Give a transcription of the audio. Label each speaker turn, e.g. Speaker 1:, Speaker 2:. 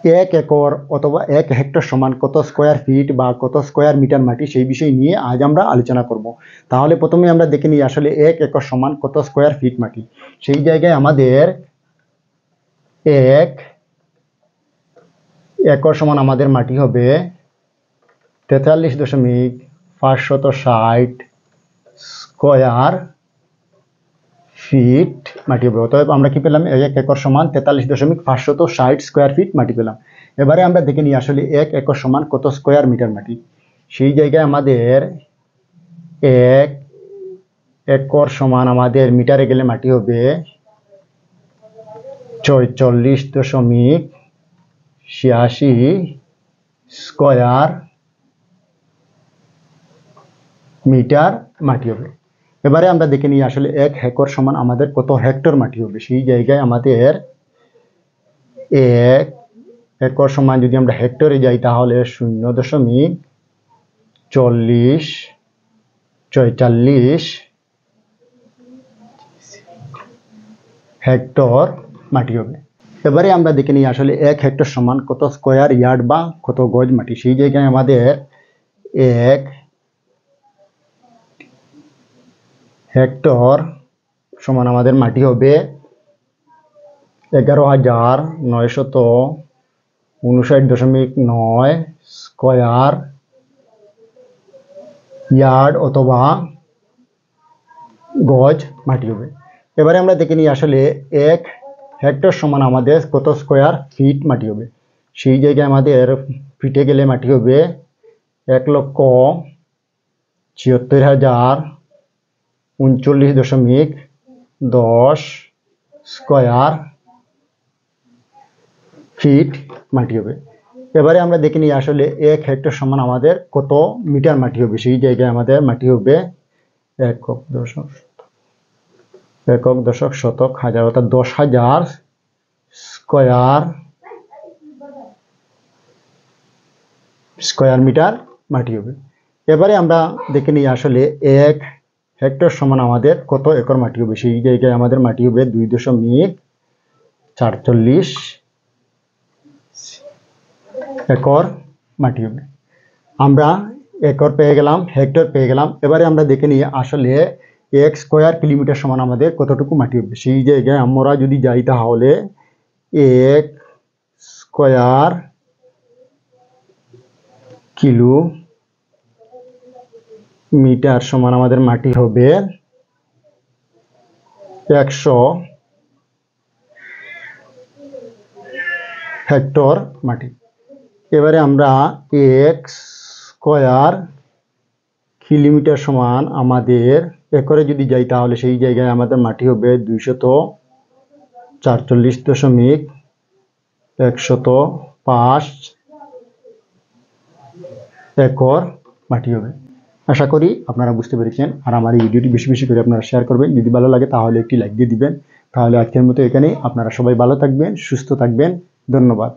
Speaker 1: এক একর অথবা 1 হেক্টর সমান কত স্কোয়ার ফিট বা কত স্কোয়ার মিটার মাটি, সেই বিষয় নিয়ে আজ আমরা আলোচনা করব। তাহলে প্রথমে আমরা দেখে নিই আসলে 1 একর সমান কত স্কোয়ার ফিট মাটি। সেই জায়গায় আমাদের 1 একর সমান আমাদের মাটি হবে 43.560 স্কোয়ার ফিট মাটি হবে। অতএব আমরা কি পেলাম? 1 একর সমান 43.560 স্কোয়ার ফিট মাটি পেলাম। এবারে আমরা দেখে নিই আসলে 1 একর সমান কত স্কোয়ার মিটার মাটি। সেই জায়গায় আমাদের 1 একর সমান আমাদের মিটারে গেলে মাটি হবে 44.86 স্কোয়ার মিটার মাটি হবে। এবারে আমরা দেখে নিই আসলে 1 একর সমান আমাদের কত হেক্টর মাটি হবে। সেই জায়গায় আমাদের 1 একর সমান যদি আমরা হেক্টরে যাই তাহলে 0.4046 হেক্টর মাটি হবে। এবারে আমরা দেখে নিই আসলে 1 হেক্টর সমান কত স্কোয়ার ইয়ার্ড বা কত গজ মাটি। সেই জায়গায় আমাদের 1 হেক্টর সমান আমাদের মাটি হবে 11,959.9 স্কোয়ার ইয়ার্ড অথবা গজ মাটি হবে। এবারে আমরা দেখে নিই আসলে 1 হেক্টর সমান আমাদের কত স্কোয়ার ফিট মাটি হবে। সেই জায়গায় আমাদের ফিটে গেলে মাটি হবে 1,74,039.10 স্কোয়ার ফিট মাটি হবে। এবারে আমরা দেখে নিই আসলে 1 হেক্টর সমান আমাদের কত মিটার মাটি হবে। সেই জায়গায় আমাদের মাটি হবে একক দশক শতক হাজার, অর্থাৎ 10,000 স্কোয়ার মিটার মাটি হবে। এবারে আমরা দেখে নিই আসলে 1 হেক্টর সমান আমাদের কত একর মাটি হবে। সেই জায়গায় আমাদের মাটি হবে 2.43 একর মাটি হবে। আমরা একর পেয়ে গেলাম, হেক্টর পেয়ে গেলাম। এবারে আমরা দেখে নিই আসলে 1 স্কোয়ার কিলোমিটার সমান আমাদের কতটুকু মাটি হবে। সেই জায়গায় আমরা যদি যাই তাহলে 1 স্কোয়ার কিলোমিটার সমান আমাদের মাটি হবে 100 হেক্টর মাটি। এবারে আমরা 1 স্কোয়ার কিলোমিটার সমান আমাদের একরে যদি যাই তাহলে সেই জায়গায় আমাদের মাটি হবে 244.105 একর মাটি হবে। আশা করি আপনারা বুঝতে পেরেছেন। আর আমার এই ভিডিওটি বেশি বেশি করে আপনারা শেয়ার করবেন। যদি ভালো লাগে তাহলে একটি লাইক দিয়ে দিবেন। তাহলে আজকের মতো এখানেই। আপনারা সবাই ভালো থাকবেন, সুস্থ থাকবেন। ধন্যবাদ।